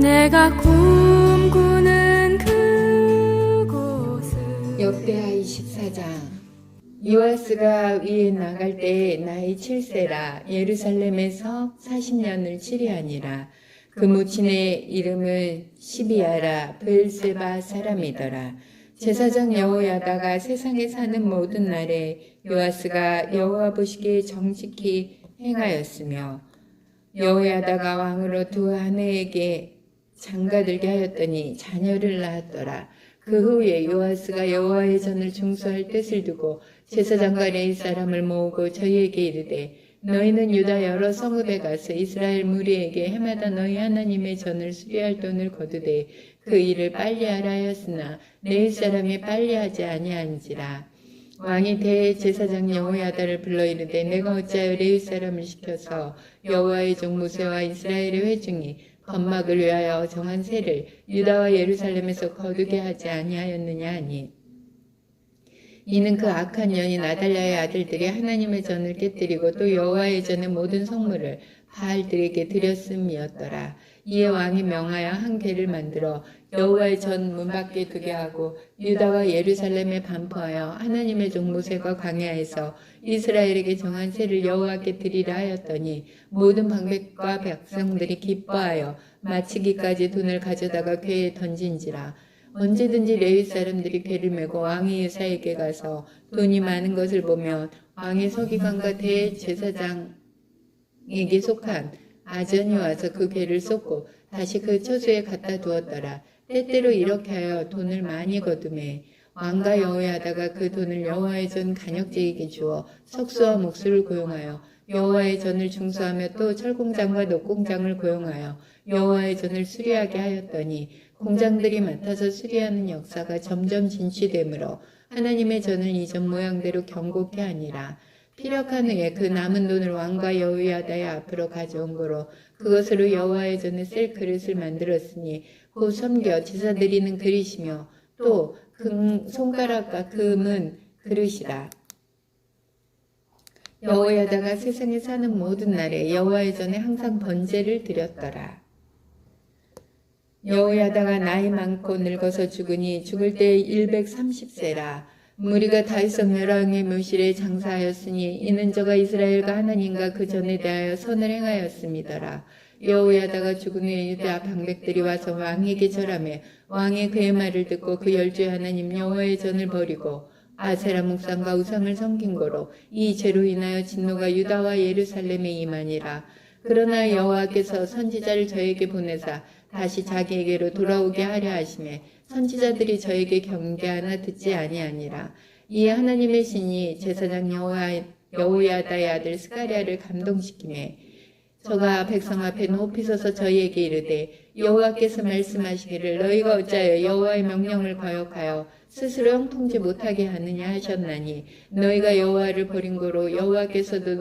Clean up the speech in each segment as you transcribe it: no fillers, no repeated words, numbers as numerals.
내가 꿈꾸는 그곳은 역대하 24장. 요아스가 위에 나갈 때 나이 7세라 예루살렘에서 40년을 치리하니라. 그 모친의 이름은 시비아라 브엘세바 사람이더라. 제사장 여호야다가 세상에 사는 모든 날에 요아스가 여호와 보시기에 정직히 행하였으며 여호야다가 왕으로 두 아내에게 장가들게 하였더니 자녀를 낳았더라. 그 후에 요아스가 여호와의 전을 중수할 뜻을 두고 제사장과 레위 사람을 모으고 저희에게 이르되 너희는 유다 여러 성읍에 가서 이스라엘 무리에게 해마다 너희 하나님의 전을 수리할 돈을 거두되 그 일을 빨리 하라 하였으나 레위 사람이 빨리 하지 아니한지라. 왕이 대제사장 여호야다를 불러 이르되 내가 어찌하여 레위 사람을 시켜서 여호와의 종 모세와 이스라엘의 회중이 건막을 위하여 정한 세를 유다와 예루살렘에서 거두게 하지 아니하였느냐 하니 이는 그 악한 년인 아달랴의 아들들이 하나님의 전을 깨뜨리고 또 여호와의 전의 모든 성물을 바알들에게 드렸음이었더라. 이에 왕이 명하여 한 궤를 만들어 여호와의 전 문 밖에 두게 하고 유다와 예루살렘에 반포하여 하나님의 종 모세가 광야에서 이스라엘에게 정한 세를 여호와께 드리라 하였더니 모든 방백과 백성들이 기뻐하여 마치기까지 돈을 가져다가 궤에 던진지라. 언제든지 레위 사람들이 궤를 메고 왕의 유사에게 가서 돈이 많은 것을 보면 왕의 서기관과 대제사장에게 속한 아전이 와서 그 궤를 쏟고 다시 그 처소에 갖다 두었더라. 때때로 이렇게 하여 돈을 많이 거두매 왕과 여호야다가 그 돈을 여호와의 전 간역제에게 주어 석수와 목수를 고용하여 여호와의 전을 중수하며 또 철공장과 녹공장을 고용하여 여호와의 전을 수리하게 하였더니 공장들이 맡아서 수리하는 역사가 점점 진취되므로 하나님의 전을 이전 모양대로 견고케 하니라. 피력한 후에 그 남은 돈을 왕과 여호야다의 앞으로 가져온 거로 그것으로 여호와의 전에 셀 그릇을 만들었으니 곧 섬겨 제사 드리는 그릇이며 또 손가락과 금은 그릇이라. 여호야다가 세상에 사는 모든 날에 여호와의 전에 항상 번제를 드렸더라. 여호야다가 나이 많고 늙어서 죽으니 죽을 때 130세라. 무리가 다윗성 여왕의 묘실에 장사하였으니 이는 저가 이스라엘과 하나님과 그 전에 대하여 선을 행하였음이더라. 여호야다가 죽은 후에 유다 방백들이 와서 왕에게 절하매 왕이 그의 말을 듣고 그 열주의 하나님 여호와의 전을 버리고 아세라 목상과 우상을 섬긴 거로 이 죄로 인하여 진노가 유다와 예루살렘에 임하니라. 그러나 여호와께서 선지자를 저에게 보내사 다시 자기에게로 돌아오게 하려 하심에 선지자들이 저에게 경계하나 듣지 아니하니라. 이에 하나님의 신이 제사장 여호야다의 아들 스가랴를 감동시키매 저가 백성 앞에 높이 서서 저희에게 이르되 여호와께서 말씀하시기를 너희가 어찌하여 여호와의 명령을 거역하여 스스로 형통지 못하게 하느냐 하셨나니 너희가 여호와를 버린 고로 여호와께서도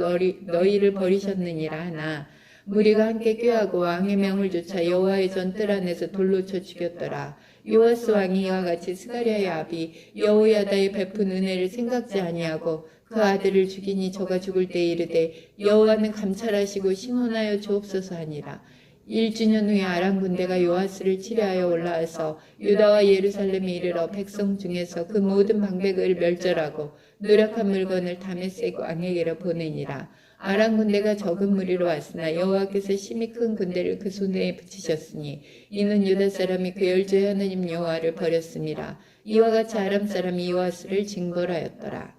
너희를 버리셨느니라 하나 무리가 함께 꾀하고 왕의 명을 조차 여호와의 전 뜰 안에서 돌로 쳐 죽였더라. 요아스 왕이 이와 같이 스가랴의 아비 여호야다의 베푼 은혜를 생각지 아니하고 그 아들을 죽이니 저가 죽을 때 이르되 여호와는 감찰하시고 신원하여 주옵소서 하니라. 1주년 후에 아람 군대가 요아스를 치려하여 올라와서 유다와 예루살렘에 이르러 백성 중에서 그 모든 방백을 멸절하고 노력한 물건을 다메섹 왕에게로 보내니라. 아람 군대가 적은 무리로 왔으나 여호와께서 심히 큰 군대를 그 손에 붙이셨으니 이는 유다 사람이 그 열주의 하나님 여호와를 버렸음이라. 이와 같이 아람 사람이 요아스를 징벌하였더라.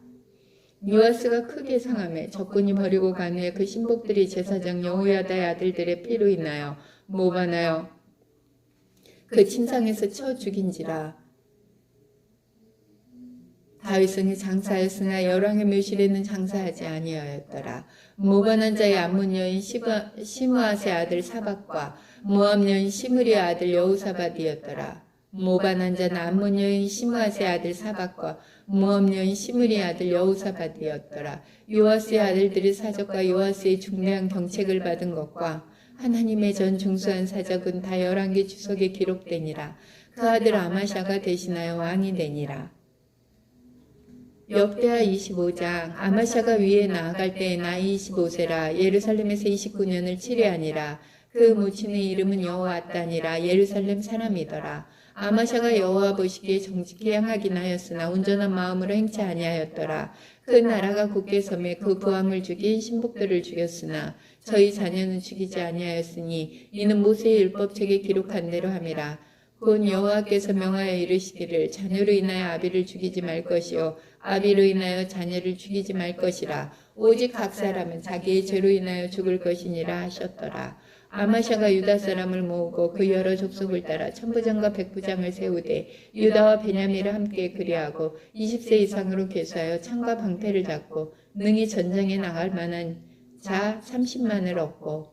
요아스가 크게 상하매 적군이 버리고 간 후에 그 신복들이 제사장 여호야다의 아들들의 피로 인하여 모반하여 그 침상에서 쳐 죽인지라. 다윗성에 장사하였으나 여왕의 묘실에는 장사하지 아니하였더라. 모반한 자의 암몬 여인 시므아스의 아들 사박과 모압 여인 시므리의 아들 여호사밧이었더라. 모반한 자는 암몬 여인 시므아스의 아들 사박과 모압 여인 시므리의 아들 여호사밧이었더라. 요아스의 아들들의 사적과 요아스의 중대한 경책을 받은 것과 하나님의 전 중수한 사적은 다 11개 주석에 기록되니라. 그 아들 아마샤가 대신하여 왕이 되니라. 역대하 25장. 아마샤가 위에 나아갈 때 나이 25세라 예루살렘에서 29년을 치레하니라. 그 모친의 이름은 여호아따니라 예루살렘 사람이더라. 아마샤가 여호와 보시기에 정직히 행하긴 하였으나 온전한 마음으로 행치 아니하였더라. 그 나라가 굳게 섬에 그 부함을 죽인 신복들을 죽였으나 저희 자녀는 죽이지 아니하였으니 이는 모세의 율법책에 기록한 대로 함이라. 곧 여호와께서 명하여 이르시기를 자녀로 인하여 아비를 죽이지 말 것이요 아비로 인하여 자녀를 죽이지 말 것이라. 오직 각 사람은 자기의 죄로 인하여 죽을 것이니라 하셨더라. 아마샤가 유다 사람을 모으고 그 여러 족속을 따라 천부장과 백부장을 세우되 유다와 베냐민을 함께 그리하고 20세 이상으로 계수하여 창과 방패를 잡고 능히 전쟁에 나갈 만한 자 30만을 얻고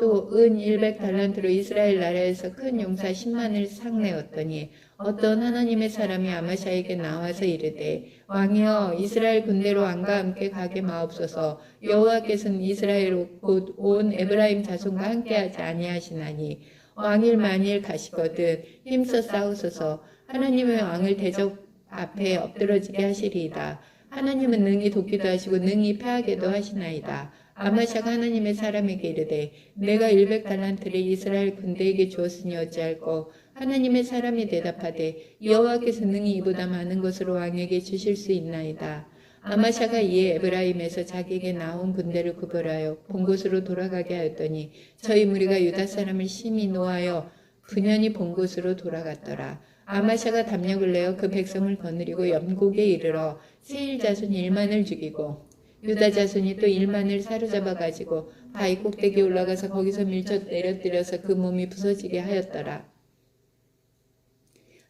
또 은 100달란트로 이스라엘 나라에서 큰 용사 10만을 상내었더니 어떤 하나님의 사람이 아마샤에게 나와서 이르되 왕이여 이스라엘 군대로 왕과 함께 가게 마옵소서. 여호와께서는 이스라엘 곧 온 에브라임 자손과 함께하지 아니하시나니 왕일 만일 가시거든 힘써 싸우소서. 하나님의 왕을 대적 앞에 엎드러지게 하시리이다. 하나님은 능히 돕기도 하시고 능히 패하게도 하시나이다. 아마샤가 하나님의 사람에게 이르되 내가 100달란트를 이스라엘 군대에게 주었으니 어찌할꼬. 하나님의 사람이 대답하되 여호와께서 능히 이보다 많은 것으로 왕에게 주실 수 있나이다. 아마샤가 이에 에브라임에서 자기에게 나온 군대를 구별하여 본 곳으로 돌아가게 하였더니 저희 무리가 유다 사람을 심히 노하여 분연히 본 곳으로 돌아갔더라. 아마샤가 담력을 내어 그 백성을 거느리고 영국에 이르러 세일 자손 1만을 죽이고 유다 자손이 또 1만을 사로잡아 가지고 바위 꼭대기에 올라가서 거기서 밀쳐 내려뜨려서 그 몸이 부서지게 하였더라.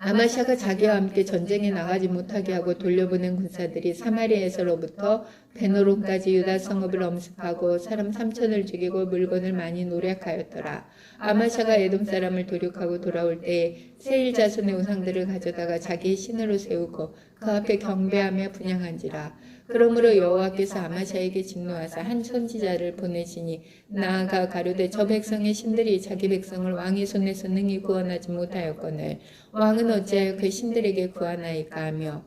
아마샤가 자기와 함께 전쟁에 나가지 못하게 하고 돌려보낸 군사들이 사마리아에서로부터 베노론까지 유다 성읍을 엄습하고 사람 3천을 죽이고 물건을 많이 노략하였더라. 아마샤가 에돔 사람을 도륙하고 돌아올 때에 세일 자손의 우상들을 가져다가 자기의 신으로 세우고 그 앞에 경배하며 분향한지라. 그러므로 여호와께서 아마샤에게 진노하사 한 선지자를 보내시니 나아가 가로되 저 백성의 신들이 자기 백성을 왕의 손에서 능히 구원하지 못하였거늘 왕은 어찌하여 그 신들에게 구하나이까 하며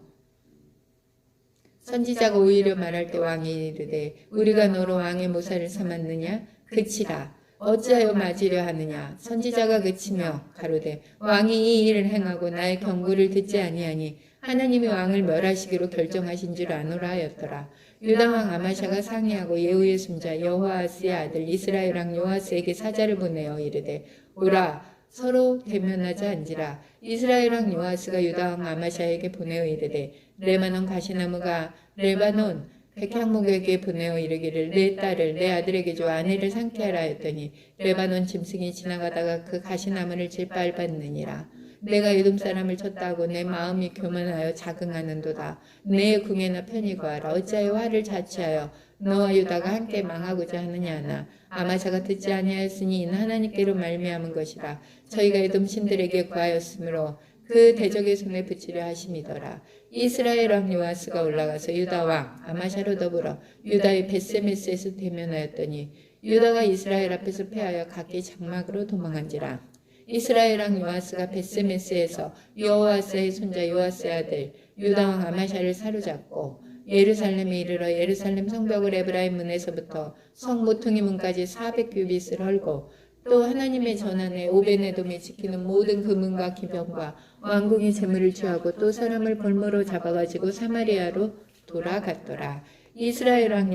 선지자가 오히려 말할 때 왕이 이르되 우리가 너로 왕의 모사를 삼았느냐 그치라. 어찌하여 맞으려 하느냐. 선지자가 그치며 가로되 왕이 이 일을 행하고 나의 경고를 듣지 아니하니 하나님이 왕을 멸하시기로 결정하신 줄 아노라 하였더라. 유다왕 아마샤가 상의하고 예후의 손자 여호아스의 아들 이스라엘 왕 요아스에게 사자를 보내어 이르되 오라 서로 대면하자 한지라. 이스라엘 왕 요아스가 유다왕 아마샤에게 보내어 이르되 레바논 가시나무가 레바논 백향목에게 보내어 이르기를 내 딸을 내 아들에게 줘 아내를 상케 하라 했더니 레바논 짐승이 지나가다가 그 가시나무를 짓밟았느니라. 내가 에돔 사람을 쳤다고 내 마음이 교만하여 자긍하는도다. 내 궁에나 편히 구하라. 어찌하여 화를 자취하여 너와 유다가 함께 망하고자 하느냐나. 아마샤가 듣지 아니하였으니 이는 하나님께로 말미암은 것이라. 저희가 에돔 신들에게 구하였으므로 그 대적의 손에 붙이려 하심이더라. 이스라엘 왕 요아스가 올라가서 유다 왕 아마샤로 더불어 유다의 벳세메스에서 대면하였더니 유다가 이스라엘 앞에서 패하여 각기 장막으로 도망한지라. 이스라엘 왕 요아스가 벳세메스에서 여호아스의 손자 요아스의 아들 유다 왕 아마샤를 사로잡고 예루살렘에 이르러 예루살렘 성벽을 에브라임 문에서부터 성 모퉁이 문까지 400규빗을 헐고 또 하나님의 전안에 오벤에돔이 지키는 모든 그 문과 기병과 왕궁의 재물을 취하고 또 사람을 볼모로 잡아가지고 사마리아로 돌아갔더라. 이스라엘 왕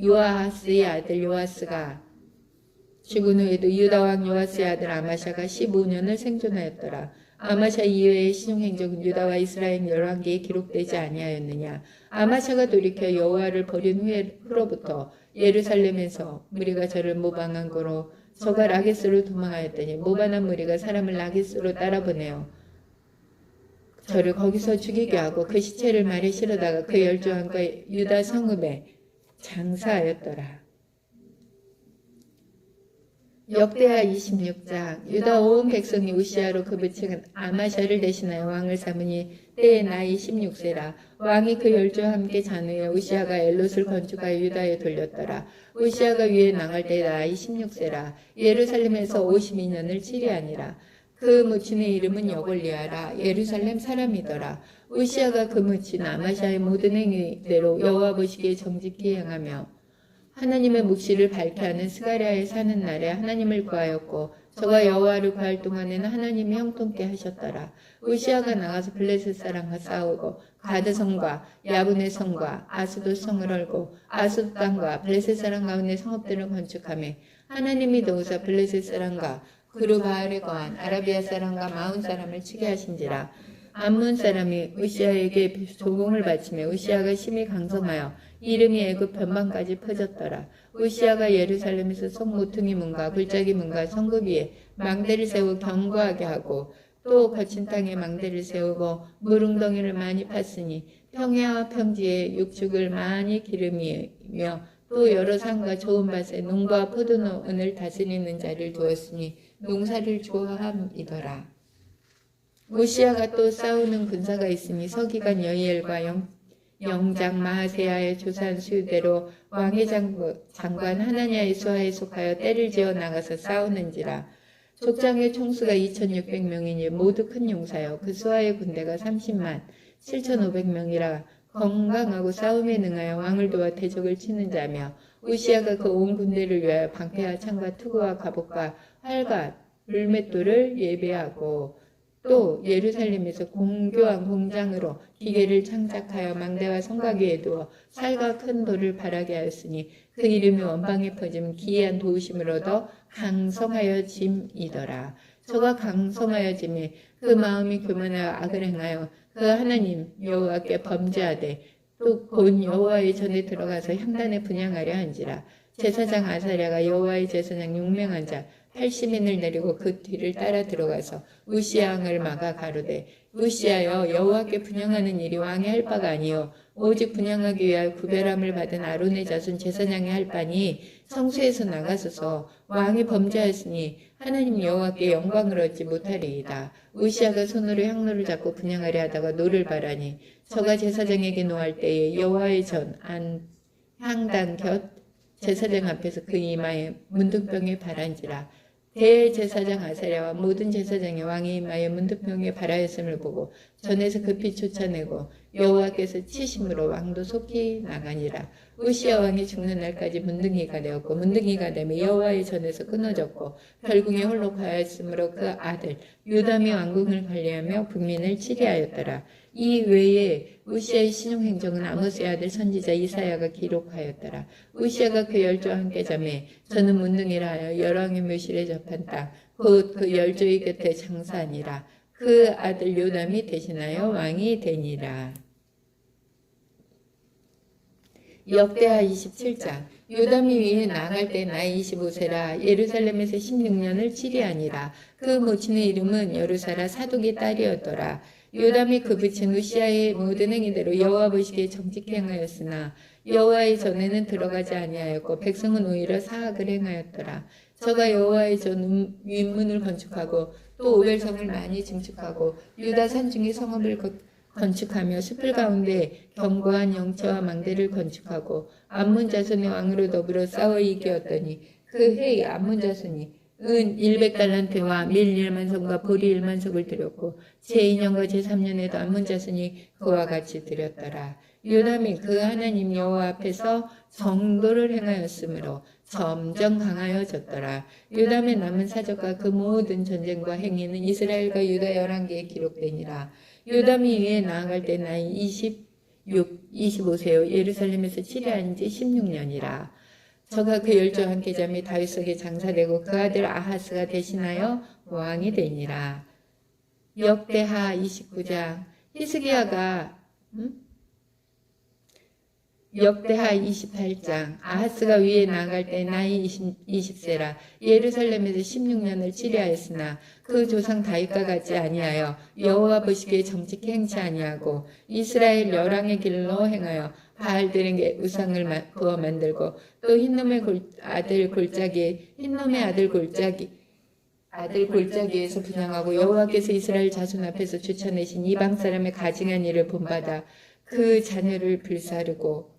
요아스의 아들 요아스가 죽은 후에도 유다 왕 요아스의 아들 아마샤가 15년을 생존하였더라. 아마샤 이후의 시종행적은 유다와 이스라엘 열왕기에 기록되지 아니하였느냐. 아마샤가 돌이켜 여호와를 버린 후로부터 예루살렘에서 무리가 저를 모방한 거로 저가 라게스로 도망하였더니 모반한 무리가 사람을 라게스로 따라보내어 저를 거기서 죽이게 하고 그 시체를 말에 실어다가 그 열조왕과 유다 성읍에 장사하였더라. 역대하 26장. 유다 온 백성이 우시아로 그 부친은 아마샤를 대신하여 왕을 삼으니 때의 나이 16세라. 왕이 그 열조와 함께 잔후에 우시아가 엘롯을 건축하여 유다에 돌렸더라. 우시아가 위에 나갈 때 나이 16세라. 예루살렘에서 52년을 치리하니라. 그 모친의 이름은 여골리아라. 예루살렘 사람이더라. 우시아가 그 모친 아마샤의 모든 행위대로 여호와 보시기에 정직히 행하며 하나님의 묵시를 밝게 하는 스가랴에 사는 날에 하나님을 구하였고 저가 여호와를 구할 동안에는 하나님이 형통케 하셨더라. 우시아가 나가서 블레셋 사람과 싸우고 가드성과 야분의 성과 아스돗 성을 헐고 아스돗 땅과 블레셋 사람 가운데 성읍들을 건축하며 하나님이 도우사 블레셋 사람과 그루바알에 거한 아라비아 사람과 마온 사람을 치게 하신지라. 암몬 사람이 우시아에게 조공을 바치며 우시아가 심히 강성하여 이름이 애굽 변방까지 퍼졌더라. 우시아가 예루살렘에서 성모퉁이 문과 굴짜기 문과 성읍 위에 망대를 세워 견고하게 하고 또 거친 땅에 망대를 세우고 물웅덩이를 많이 팠으니 평야와 평지에 육축을 많이 기르며 또 여러 산과 좋은 밭에 농과 포도원을 다스리는 자를 두었으니 농사를 좋아함이더라. 우시아가 또 싸우는 군사가 있으니 서기관 여이엘과 영장 마하세야의 조산 수유대로 왕의 장관 하나냐의 수하에 속하여 때를 지어 나가서 싸우는지라. 족장의 총수가 2600명이니 모두 큰 용사여 그 수하의 군대가 30만 7500명이라. 건강하고 싸움에 능하여 왕을 도와 대적을 치는 자며 우시아가 그 온 군대를 위하여 방패와 창과 투구와 갑옷과 활과 물맷돌을 예배하고 또 예루살렘에서 공교한 공장으로 기계를 창작하여 망대와 성곽위에 두어 살과 큰 돌을 바라게 하였으니 그 이름이 원방에 퍼짐 기이한 도우심을 얻어 강성하여짐이더라. 저가 강성하여짐에 그 마음이 교만하여 악을 행하여 그 하나님 여호와께 범죄하되 또 본 여호와의 전에 들어가서 향단에 분향하려 한지라. 제사장 아사랴가 여호와의 제사장 용맹한 자 80인을 내리고 그 뒤를 따라 들어가서 우시아 왕을 막아 가로되 우시아여 여호와께 분향하는 일이 왕이 할 바가 아니요 오직 분향하기 위하여 구별함을 받은 아론의 자손 제사장이 할 바니 성소에서 나가소서. 왕이 범죄하였으니 하나님 여호와께 영광을 얻지 못하리이다. 우시아가 손으로 향로를 잡고 분향하려 하다가 노를 바라니 저가 제사장에게 노할 때에 여호와의 전 안 향단 곁 제사장 앞에서 그 이마에 문득병에 바란지라. 대제사장 아사랴와 모든 제사장의 왕의 이마에 문득병에 바라였음을 보고 전에서 급히 쫓아내고 여호와께서 치심으로 왕도 속히 나가니라. 우시아 왕이 죽는 날까지 문둥이가 되었고 문둥이가 되며 여호와의 전에서 끊어졌고 별궁에 홀로 가였으므로 그 아들 요담이 왕궁을 관리하며 국민을 치리하였더라. 이 외에 우시아의 신용행적은 아모스의 아들 선지자 이사야가 기록하였더라. 우시아가 그 열조와 함께 잠에 저는 문둥이라 하여 열왕의 묘실에 접한 땅 곧 그 열조의 곁에 장사하니라. 그 아들 요담이 대신하여 왕이 되니라. 역대하 27장. 요담이 위에 나아갈 때 나이 25세라 예루살렘에서 16년을 치리하니라. 그 모친의 이름은 여루사라 사독의 딸이었더라. 요담이 그 부친 우시아의 모든 행위대로 여호와 보시기에 정직히 행하였으나 여호와의 전에는 들어가지 아니하였고 백성은 오히려 사악을 행하였더라. 저가 여호와의 전 윗문을 건축하고 또 오벨성을 많이 증축하고 유다 산중의 성읍을 건축하며 숲을 가운데 견고한 영체와 망대를 건축하고 암몬 자손의 왕으로 더불어 싸워 이기었더니 그 해의 암몬 자손이 은 100달란트와 밀 1만석과 보리 1만석을 드렸고 제2년과 제3년에도 암몬 자손이 그와 같이 드렸더라. 요담이 그 하나님 여호와 앞에서 정도를 행하였으므로 점점 강하여졌더라. 요담의 남은 사적과 그 모든 전쟁과 행위는 이스라엘과 유다 11개에 기록되니라. 요담이 위에 나아갈 때 나이 25세요. 예루살렘에서 치리한 지 16년이라. 저가 그 열조와 함께 잠이 다윗 속에 장사되고 그 아들 아하스가 대신하여 왕이 되니라. 역대하 29장. 히스기야가 역대하 28장. 아하스가 위에 나아갈 때 나이 20세라 예루살렘에서 16년을 치리하였으나 그 조상 다윗과 같지 아니하여 여호와 보시기에 정직히 행치 아니하고 이스라엘 열왕의 길로 행하여 바알들에게 우상을 부어 만들고 또 흰놈의 아들 골짜기에서 분향하고 여호와께서 이스라엘 자손 앞에서 추천내신 이방 사람의 가증한 일을 본받아 그 자녀를 불사르고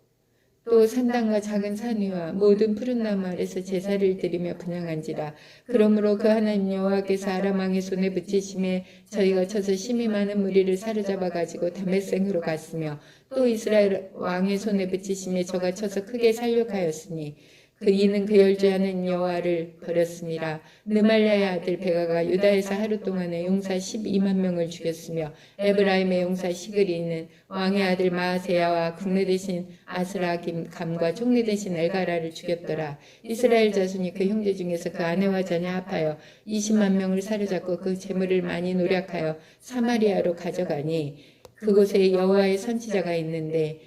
또 산당과 작은 산 위와 모든 푸른 나무 아래서 제사를 드리며 분향한지라. 그러므로 그 하나님 여호와께서 아람 왕의 손에 붙이심에 저희가 쳐서 심히 많은 무리를 사로잡아 가지고 다메섹으로 갔으며 또 이스라엘 왕의 손에 붙이심에 저가 쳐서 크게 살육하였으니 이는 그 열조하는 여호와를 버렸습니다. 느말랴의 아들 베가가 유다에서 하루 동안에 용사 12만 명을 죽였으며 에브라임의 용사 시그리는 왕의 아들 마아세야와 국내 대신 아스라감과 총리 대신 엘가라를 죽였더라. 이스라엘 자손이 그 형제 중에서 그 아내와 자녀 합하여 20만 명을 사로잡고 그 재물을 많이 노력하여 사마리아로 가져가니 그곳에 여호와의 선지자가 있는데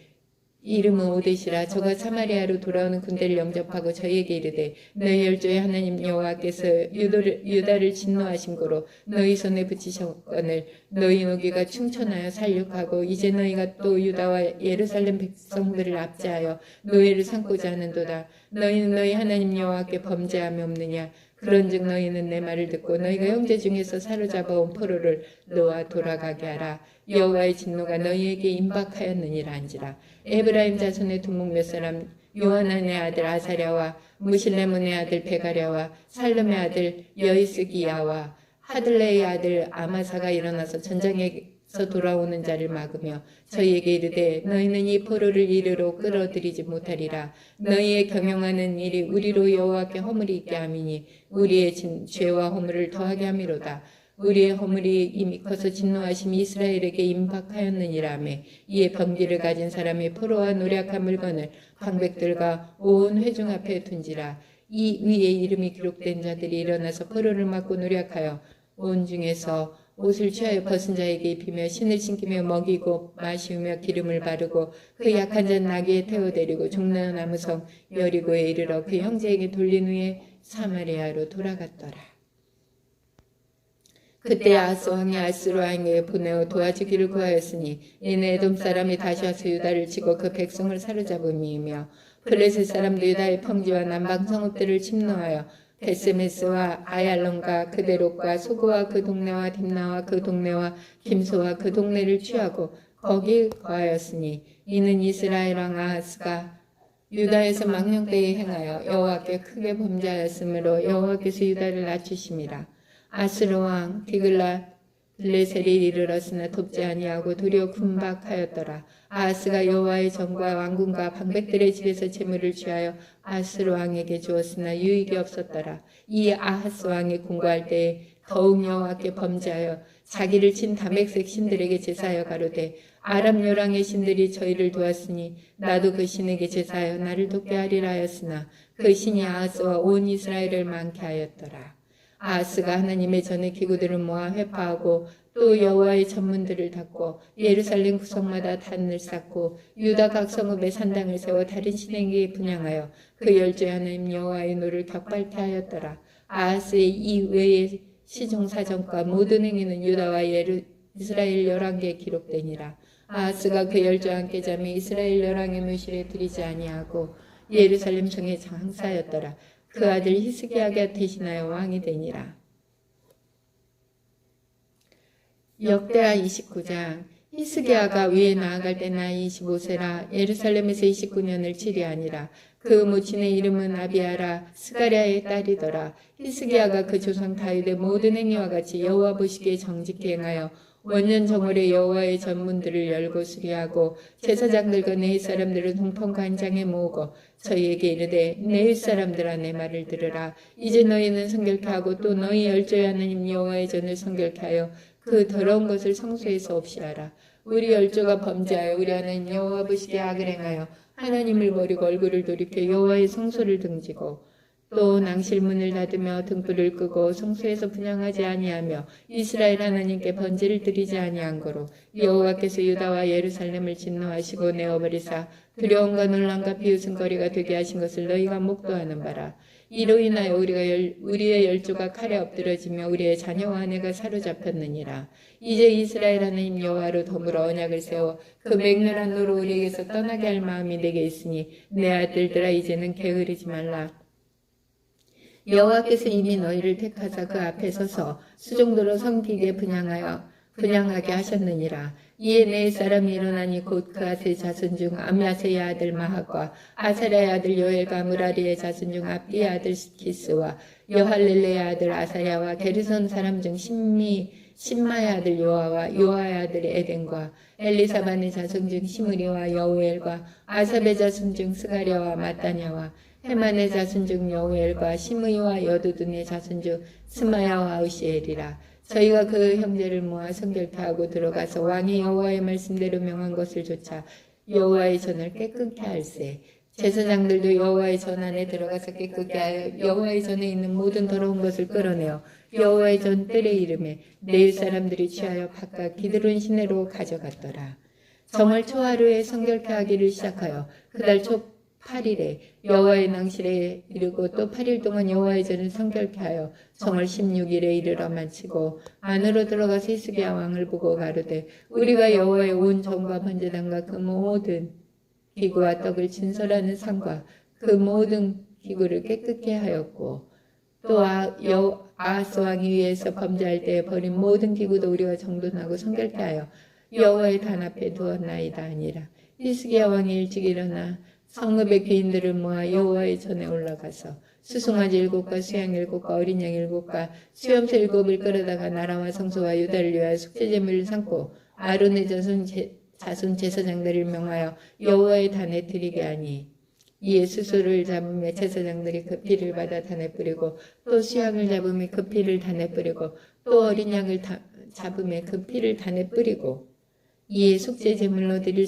이름은 오데시라. 저가 사마리아로 돌아오는 군대를 영접하고 저희에게 이르되 너희 열조의 하나님 여호와께서 유다를 진노하신 고로 너희 손에 붙이셨거늘 너희 노기가 충천하여 살육하고 이제 너희가 또 유다와 예루살렘 백성들을 압제하여 노예를 삼고자 하는도다. 너희는 너희 하나님 여호와께 범죄함이 없느냐. 그런즉 너희는 내 말을 듣고 너희가 형제 중에서 사로잡아온 포로를 놓아 돌아가게 하라. 여호와의 진노가 너희에게 임박하였느니라 한지라. 에브라임 자손의 두목 몇 사람 요하난의 아들 아사랴와 무실레몬의 아들 베가랴와 살름의 아들 여이스기야와 하들레의 아들 아마사가 일어나서 전장에서 돌아오는 자를 막으며 저희에게 이르되 너희는 이 포로를 이르로 끌어들이지 못하리라. 너희의 경영하는 일이 우리로 여호와께 허물이 있게 함이니 우리의 죄와 허물을 더하게 함이로다. 우리의 허물이 이미 커서 진노하심이 이스라엘에게 임박하였느니라며 이에 번기를 가진 사람이 포로와 노략한 물건을 방백들과 온 회중 앞에 둔지라. 이 위에 이름이 기록된 자들이 일어나서 포로를 막고 노략하여 온 중에서 옷을 취하여 벗은 자에게 입히며 신을 신기며 먹이고 마시우며 기름을 바르고 그 약한 자는 나귀에 태워 데리고 종려나무성 여리고에 이르러 그 형제에게 돌린 후에 사마리아로 돌아갔더라. 그때 아하스 왕이 아스로 왕에게 보내어 도와주기를 구하였으니 이는 에돔 사람이 다시 와서 유다를 치고 그 백성을 사로잡음이며 블레셋 사람도 유다의 평지와 남방 성읍들을 침노하여 베스메스와 아얄론과 그대롯과 소고와 그 동네와 딥나와 그 동네와 김소와 그 동네를 취하고 거기 거하였으니 이는 이스라엘 왕 아하스가 유다에서 망령되이 행하여 여호와께 크게 범죄하였으므로 여호와께서 유다를 낮추심이라. 아스로 왕 디글랏빌레셀이 이르렀으나 돕지 아니하고 도리어 군박하였더라. 아하스가 여호와의 전과 왕궁과 방백들의 집에서 재물을 취하여 아스로 왕에게 주었으나 유익이 없었더라. 이 아하스 왕이 공고할 때에 더욱 여호와께 범죄하여 자기를 친 다메섹 신들에게 제사하여 가로되 아람 요랑의 신들이 저희를 도왔으니 나도 그 신에게 제사하여 나를 돕게 하리라 하였으나 그 신이 아하스와 온 이스라엘을 많게 하였더라. 아하스가 하나님의 전에 기구들을 모아 회파하고 또 여호와의 전문들을 닫고 예루살렘 구석마다 단을 쌓고 유다 각 성읍에 산당을 세워 다른 신에게 분향하여 그 열조의 하나님 여호와의 노를 격발케 하였더라. 아하스의 이 외의 시종사정과 모든 행위는 유다와 이스라엘 열왕기에 기록되니라. 아하스가 그 열조와 함께 잠이 이스라엘 열왕의 묘실에 들이지 아니하고 예루살렘 성에 장사하였더라. 그 아들 히스기야가 대신하여 왕이 되니라. 역대하 29장. 히스기야가 위에 나아갈 때 나이 25세라. 예루살렘에서 29년을 치리하니라. 그 모친의 이름은 아비아라 스가랴의 딸이더라. 히스기야가 그 조상 다윗의 모든 행위와 같이 여호와 보시기에 정직히 행하여 원년 정월에 여호와의 전문들을 열고 수리하고 제사장들과 네윗 사람들을 동편 관장에 모으고 저희에게 이르되 네윗 사람들아 내 말을 들으라. 이제 너희는 성결케 하고 또 너희 열조의 하나님 여호와의 전을 성결케 하여 그 더러운 것을 성소에서 없이 하라. 우리 열조가 범죄하여 우리 하나님 여호와 보시기에 악을 행하여 하나님을 버리고 얼굴을 돌이켜 여호와의 성소를 등지고 또 낭실문을 닫으며 등불을 끄고 성소에서 분향하지 아니하며 이스라엘 하나님께 번제를 드리지 아니한 거로 여호와께서 유다와 예루살렘을 진노하시고 내어버리사 두려움과 놀람과 비웃음거리가 되게 하신 것을 너희가 목도하는 바라. 이로 인하여 우리의 열조가 칼에 엎드러지며 우리의 자녀와 아내가 사로잡혔느니라. 이제 이스라엘 하나님 여호와로 더불어 언약을 세워 그 맹렬한 노로 우리에게서 떠나게 할 마음이 내게 있으니 내 아들들아 이제는 게으르지 말라. 여호와께서 이미 너희를 택하사 그 앞에 서서 수종도로 섬기게 분향하여 분양하게 하셨느니라. 이에 네 사람이 일어나니 곧 그아스의 자손 중 암야세의 아들 마학과 아사랴의 아들 요엘과 무라리의 자손 중 압디의 아들 기스와 여할렐레의 아들 아사랴와 게르손 사람 중 신마의 아들 요아와 요아의 아들 에덴과 엘리사반의 자손 중 시므리와 여우엘과 아삽의 자손 중 스가랴와 마따냐와 헤만의 자손 중 여우엘과 시므이와 여두둔의 자손 중 스마야와 으시엘이라. 저희가 그 형제를 모아 성결케하고 들어가서 왕이 여호와의 말씀대로 명한 것을 조차 여호와의 전을 깨끗게 할세. 제사장들도 여호와의 전 안에 들어가서 깨끗게 하여 여호와의 전에 있는 모든 더러운 것을 끌어내어 여호와의 전 뜰에 이름에 내일 사람들이 취하여 바깥 기드론 시내로 가져갔더라. 정월 초하루에 성결케 하기를 시작하여 그달 초 8일에 여호와의 낭실에 이르고 또 8일 동안 여호와의 전을 성결케 하여 정월 16일에 이르러 마치고 안으로 들어가서 히스기야 왕을 보고 가로되 우리가 여호와의 온 전과 번제단과 그 모든 기구와 떡을 진설하는 상과 그 모든 기구를 깨끗게 하였고 또 아하스 왕이 위에서 범죄할 때에 버린 모든 기구도 우리가 정돈하고 성결케 하여 여호와의 단 앞에 두었나이다 아니라. 히스기야 왕이 일찍 일어나 성읍의 귀인들을 모아 여호와의 전에 올라가서 수송아지 7과 수양 7과 어린 양 7과 수염소 7을 끌어다가 나라와 성소와 유다를 위하여 속죄제물을 삼고 아론의 자손 제사장들을 명하여 여호와의 단에 드리게 하니 이에 수소를 잡으며 제사장들이 그 피를 받아 단에 뿌리고 또 수양을 잡으며 그 피를 단에 뿌리고 또 어린 양을 잡으며 그 피를 단에 뿌리고 이에 속죄제물로 드릴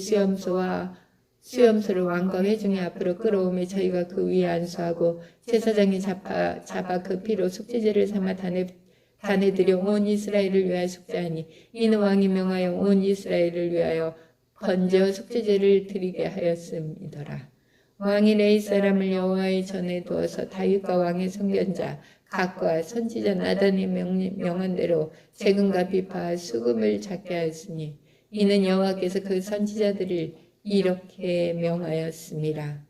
수염소를 왕과 회중의 앞으로 끌어오며 저희가 그 위에 안수하고 제사장이 잡아 그 피로 속죄제를 삼아 단에 들여 온 이스라엘을 위하여 속죄하니 이는 왕이 명하여 온 이스라엘을 위하여 번제와 속죄제를 드리게 하였음이더라. 왕이 레위 사람을 여호와의 전에 두어서 다윗과 왕의 선견자 각과 선지자 나단이 명한 대로 재금과 비파와 수금을 잡게 하였으니 이는 여호와께서 그 선지자들을 이렇게 명하였습니다.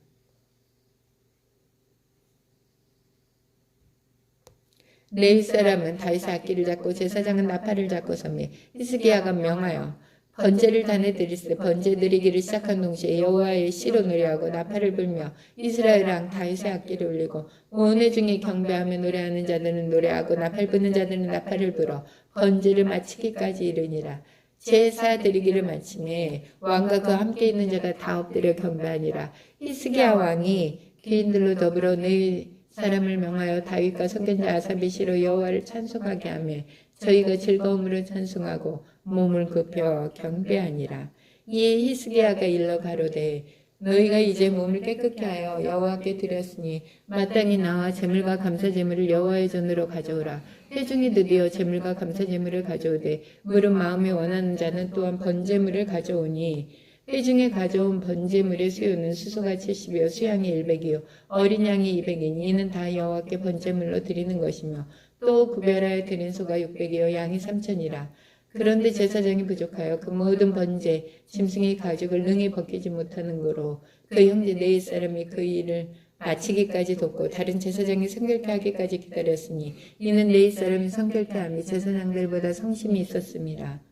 레위 사람은 다윗의 악기를 잡고 제사장은 나팔을 잡고 서며 히스기야가 명하여 번제를 단에 드릴세. 번제 드리기를 시작한 동시에 여호와의 시로 노래하고 나팔을 불며 이스라엘 왕 다윗의 악기를 울리고 온 회중이 경배하며 노래하는 자들은 노래하고 나팔 부는 자들은 나팔을 불어 번제를 마치기까지 이르니라. 제사 드리기를 마침에 왕과 그 함께 있는 자가 다 엎드려 경배하니라. 히스기야 왕이 귀인들로 더불어 네 사람을 명하여 다윗과 선견자 아삽의 시로 여호와를 찬송하게 하며 저희가 즐거움으로 찬송하고 몸을 굽혀 경배하니라. 이에 히스기야가 일러 가로되 너희가 이제 몸을 깨끗게 하여 여호와께 드렸으니 마땅히 나와 제물과 감사제물을 여호와의 전으로 가져오라. 회중이 드디어 제물과 감사제물을 가져오되 물은 마음에 원하는 자는 또한 번제물을 가져오니 회중에 가져온 번제물의 수요는 수소가 70이요 수양이 100이요 어린 양이 200이니 이는 다 여호와께 번제물로 드리는 것이며 또 구별하여 드린 소가 600이요 양이 3000이라. 그런데 제사장이 부족하여 그 모든 번제 짐승의 가죽을 능히 벗기지 못하는 거로 그 형제 네일 사람이 그 일을 마치기까지 돕고 다른 제사장이 성결케 하기까지 기다렸으니 이는 네일 사람이 성결케 함이 제사장들보다 성심이 있었습니다.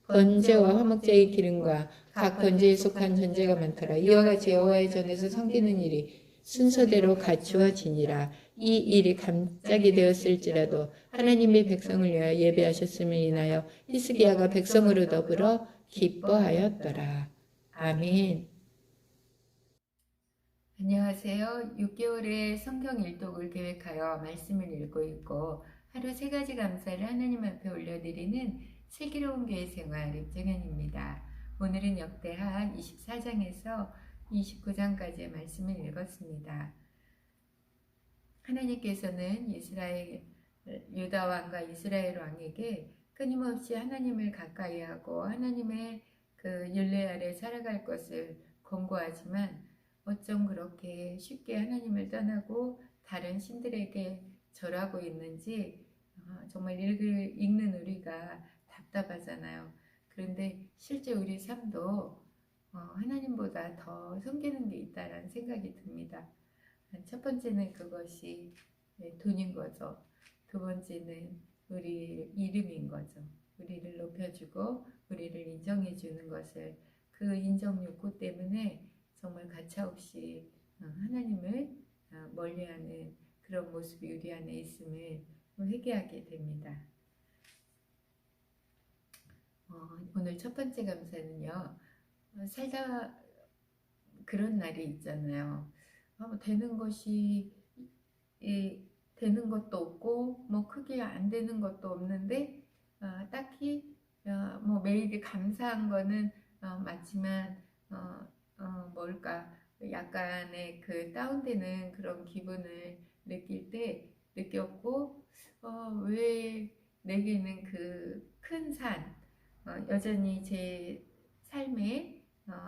번제와 화목제의 기름과 각 번제에 속한 전제가 많더라. 이와 같이 여호와의 전에서 섬기는 일이 순서대로 갖추어지니라. 이 일이 갑자기 되었을지라도 하나님의 백성을 위하여 예배하셨음을 인하여 히스기야가 백성으로 더불어 기뻐하였더라. 아멘. 안녕하세요. 6개월의 성경 일독을 계획하여 말씀을 읽고 있고 하루 3가지 감사를 하나님 앞에 올려드리는 슬기로운 교회 생활 입정현입니다. 오늘은 역대하 24장에서 29장까지의 말씀을 읽었습니다. 하나님께서는 유다 왕과 이스라엘 왕에게 끊임없이 하나님을 가까이하고 하나님의 그 율례 아래 살아갈 것을 권고하지만 어쩜 그렇게 쉽게 하나님을 떠나고 다른 신들에게 절하고 있는지 정말 읽는 우리가 답답하잖아요. 그런데 실제 우리 삶도 하나님보다 더 섬기는 게 있다라는 생각이 듭니다. 첫 번째는 그것이 돈인 거죠. 두 번째는 우리 이름인 거죠. 우리를 높여주고 우리를 인정해주는 것을, 그 인정 욕구 때문에 정말 가차없이 하나님을 멀리하는 그런 모습이 우리 안에 있음을 회개하게 됩니다. 오늘 첫 번째 감사는요. 살다 그런 날이 있잖아요. 되는 것이 되는 것도 없고 뭐 크게 안 되는 것도 없는데 딱히 뭐 매일 감사한 거는 맞지만 뭘까 약간의 그 다운되는 그런 기분을 느낄 때 느꼈고, 왜 내게는 그 큰 산, 여전히 제 삶에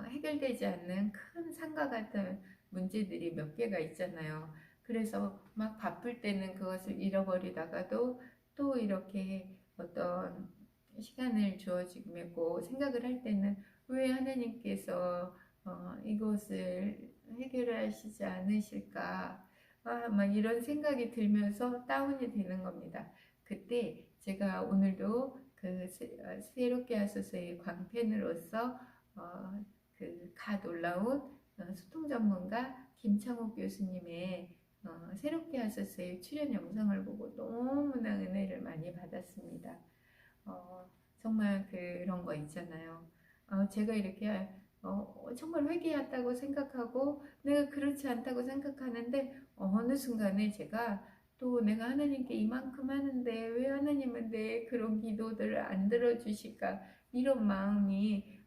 해결되지 않는 큰 산과 같은 문제들이 몇 개가 있잖아요. 그래서 막 바쁠 때는 그것을 잃어버리다가도 또 이렇게 어떤 시간을 주어지고 생각을 할 때는 왜 하나님께서 이것을 해결하시지 않으실까? 막 이런 생각이 들면서 다운이 되는 겁니다. 그때 제가 오늘도 그 새롭게 하소서의 광팬으로서 그 놀라운 소통 전문가 김창욱 교수님의 새롭게 하소서의 출연 영상을 보고 너무나 은혜를 많이 받았습니다. 정말 그런 거 있잖아요. 제가 이렇게 정말 회개했다고 생각하고 내가 그렇지 않다고 생각하는데 어느 순간에 제가 또 내가 하나님께 이만큼 하는데 왜 하나님은 내 그런 기도들을 안 들어주실까, 이런 마음이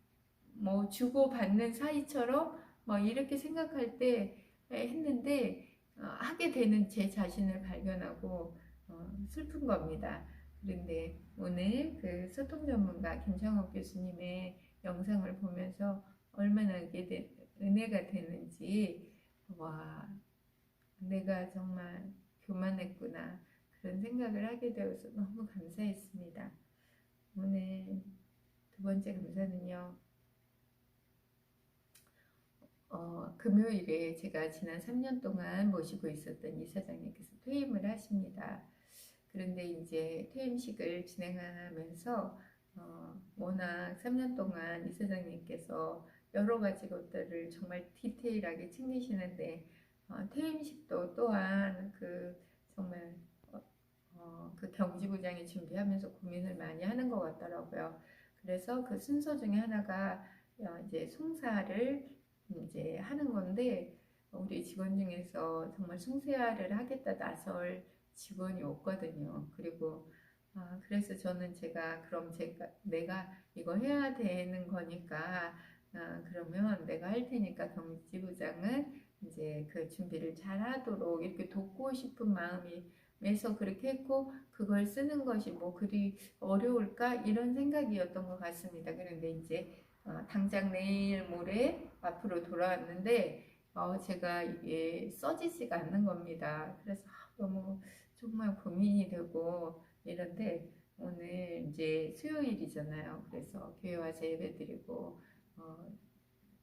뭐 주고받는 사이처럼 뭐 이렇게 생각할 때 했는데 하게 되는 제 자신을 발견하고 슬픈 겁니다. 그런데 오늘 그 소통 전문가 김창욱 교수님의 영상을 보면서 얼마나 은혜가 되는지, 와, 내가 정말 교만했구나, 그런 생각을 하게 되어서 너무 감사했습니다. 오늘 두 번째 감사는요. 금요일에 제가 지난 3년 동안 모시고 있었던 이사장님께서 퇴임을 하십니다. 그런데 이제 퇴임식을 진행하면서 워낙 3년 동안 이사장님께서 여러 가지 것들을 정말 디테일하게 챙기시는데 퇴임식도 또한 그 정말 그 경지부장이 준비하면서 고민을 많이 하는 것 같더라고요. 그래서 그 순서 중에 하나가 이제 송사를 이제 하는 건데, 우리 직원 중에서 정말 송사를 하겠다 나설 직원이 없거든요. 그리고 그래서 저는 그럼 내가 이거 해야 되는 거니까 그러면 내가 할 테니까 경지부장은 이제 그 준비를 잘 하도록 이렇게 돕고 싶은 마음이 매서 그렇게 했고, 그걸 쓰는 것이 뭐 그리 어려울까 이런 생각이었던 것 같습니다. 그런데 이제 당장 내일 모레 앞으로 돌아왔는데 제가 이게 써지지가 않는 겁니다. 그래서 너무 정말 고민이 되고 이런데, 오늘 이제 수요일이잖아요. 그래서 교회 와서 예배드리고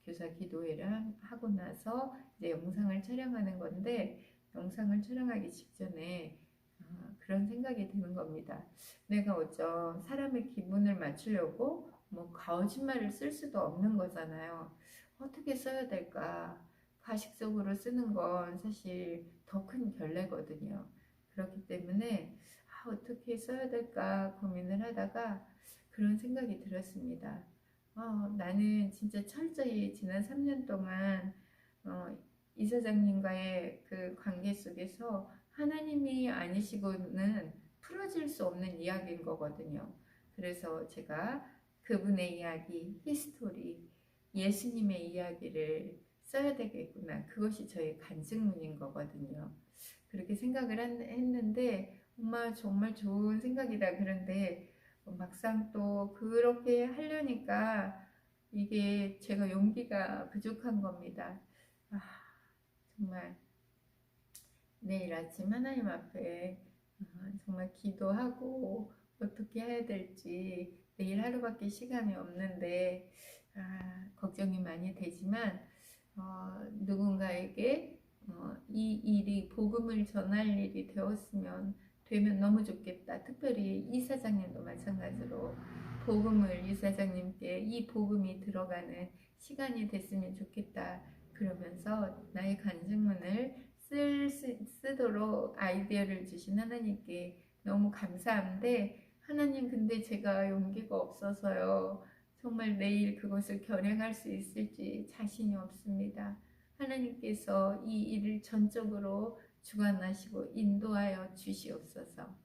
교사 기도회를 하고 나서 이제 영상을 촬영하는 건데, 영상을 촬영하기 직전에 그런 생각이 드는 겁니다. 내가 어쩜 사람의 기분을 맞추려고 뭐 거짓말을 쓸 수도 없는 거잖아요. 어떻게 써야 될까? 가식적으로 쓰는 건 사실 더 큰 결례거든요. 그렇기 때문에 어떻게 써야 될까 고민을 하다가 그런 생각이 들었습니다. 나는 진짜 철저히 지난 3년 동안 이사장님과의 그 관계 속에서 하나님이 아니시고는 풀어질 수 없는 이야기인 거거든요. 그래서 제가 그분의 이야기, 히스토리, 예수님의 이야기를 써야 되겠구나. 그것이 저의 간증문인 거거든요. 그렇게 생각을 했는데 정말 좋은 생각이다. 그런데 막상 또 그렇게 하려니까 이게 제가 용기가 부족한 겁니다. 정말 내일 아침 하나님 앞에 정말 기도하고 어떻게 해야 될지, 내일 하루밖에 시간이 없는데 걱정이 많이 되지만 누군가에게 이 일이 복음을 전할 일이 되었으면 되면 너무 좋겠다. 특별히 이사장님도 마찬가지로 복음을 이사장님께 이 복음이 들어가는 시간이 됐으면 좋겠다. 그러면서 나의 간증문을 쓰도록 아이디어를 주신 하나님께 너무 감사한데, 하나님 근데 제가 용기가 없어서요. 정말 내일 그것을 결행할 수 있을지 자신이 없습니다. 하나님께서 이 일을 전적으로 주관하시고 인도하여 주시옵소서.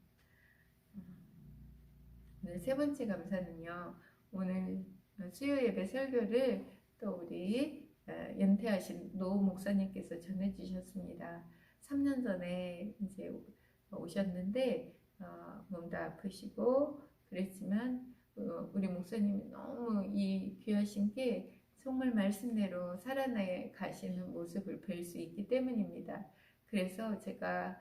오늘 세 번째 감사는요. 오늘 수요 예배 설교를 또 우리 연퇴하신 노 목사님께서 전해주셨습니다. 3년 전에 이제 오셨는데 몸도 아프시고 그랬지만 우리 목사님이 너무 이 귀하신 게 정말 말씀대로 살아나 가시는 모습을 뵐 수 있기 때문입니다. 그래서 제가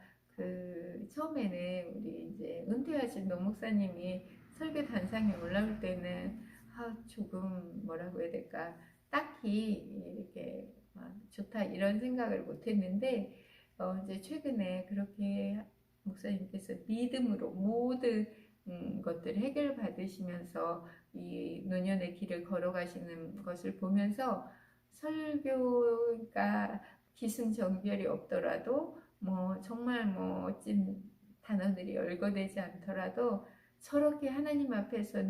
처음에는 우리 이제 은퇴하신 노 목사님이 설교 단상에 올라올 때는 조금 뭐라고 해야 될까, 딱히 이렇게 좋다 이런 생각을 못했는데 이제 최근에 그렇게 목사님께서 믿음으로 모든 것들을 해결받으시면서 이 노년의 길을 걸어가시는 것을 보면서 설교가 기승전결이 없더라도 정말 멋진 단어들이 열거되지 않더라도 저렇게 하나님 앞에서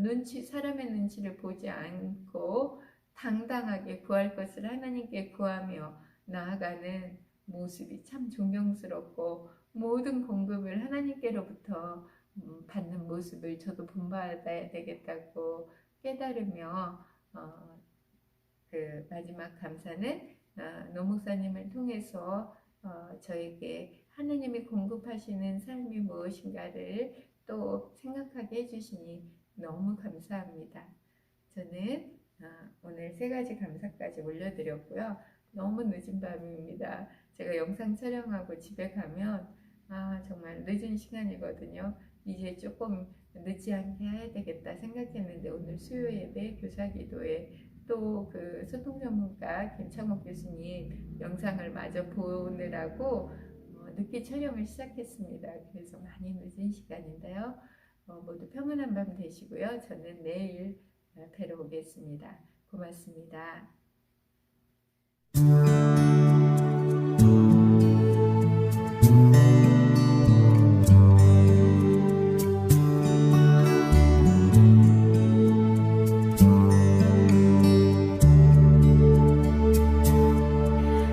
사람의 눈치를 보지 않고 당당하게 구할 것을 하나님께 구하며 나아가는 모습이 참 존경스럽고, 모든 공급을 하나님께로부터 받는 모습을 저도 본받아야 되겠다고 깨달으며 마지막 감사는 노 목사님을 통해서 저에게 하나님이 공급하시는 삶이 무엇인가를 또 생각하게 해주시니 너무 감사합니다. 저는 오늘 세 가지 감사까지 올려드렸고요. 너무 늦은 밤입니다. 제가 영상 촬영하고 집에 가면 정말 늦은 시간이거든요. 이제 조금 늦지 않게 해야 되겠다 생각했는데, 오늘 수요 예배 교사기도에 또 소통 전문가 김창옥 교수님 영상을 마저 보느라고 늦게 촬영을 시작했습니다. 그래서 많이 늦은 시간인데요. 모두 평안한 밤 되시고요. 저는 내일 뵈러 오겠습니다. 고맙습니다.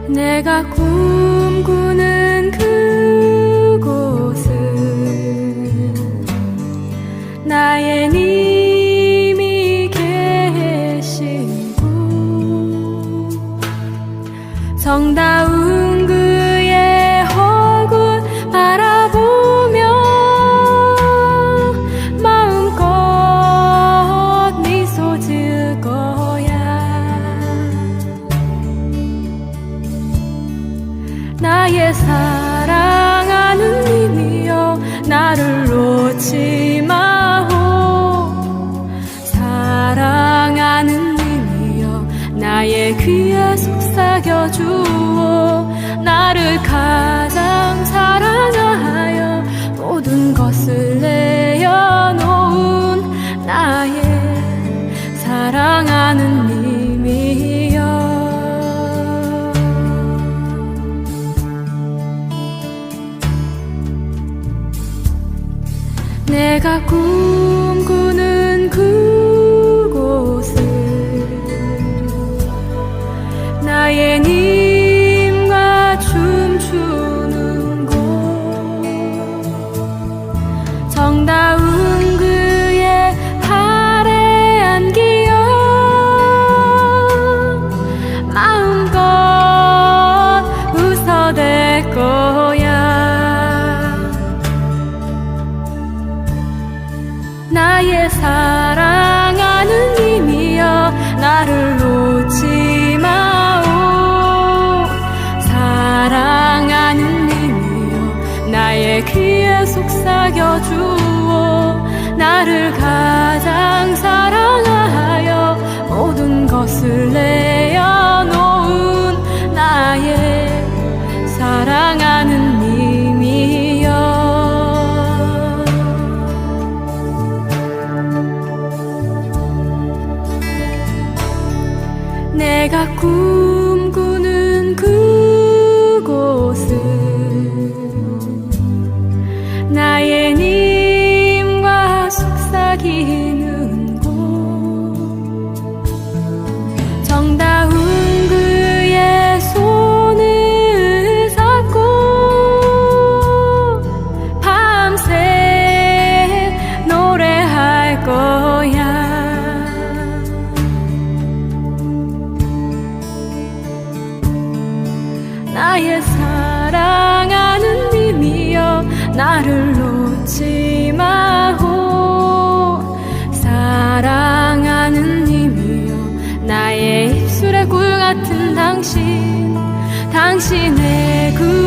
내가 꿈꾸는 그곳은 나의 님이 계시고 정다운 그의 얼굴 바라보며 마음껏 미소 지을 거야. 나의 사랑하는 님이여 나를 놓지 마오. 사랑하는 님이여 나의 귀에 속삭여 주오. 나를 가장 사랑하여 모든 것을 내어놓은 나의 사랑하는 님이여. 내가 꿈꾸는 그곳은 나의 님과 춤추는 곳 정다운 그의 팔에 안기어 마음껏 웃어댈 거야. 나의 사랑하는 님이여 나를 놓지 마오. 사랑하는 님이여 나의 귀에 속삭여 주오. 나를 가장 사랑하여 모든 것을 내어놓은 나의 사랑하는 님이여. 내가 꿈꾸는 그곳은 나의 님과 속삭이는 곳, 정다운 그의 손을 잡고 밤새 노래할 거야. 나의 사랑하는 님이여 나를 놓지 마오. 사랑하는 님이여 나의 입술의 꿀 같은 당신, 당신의 그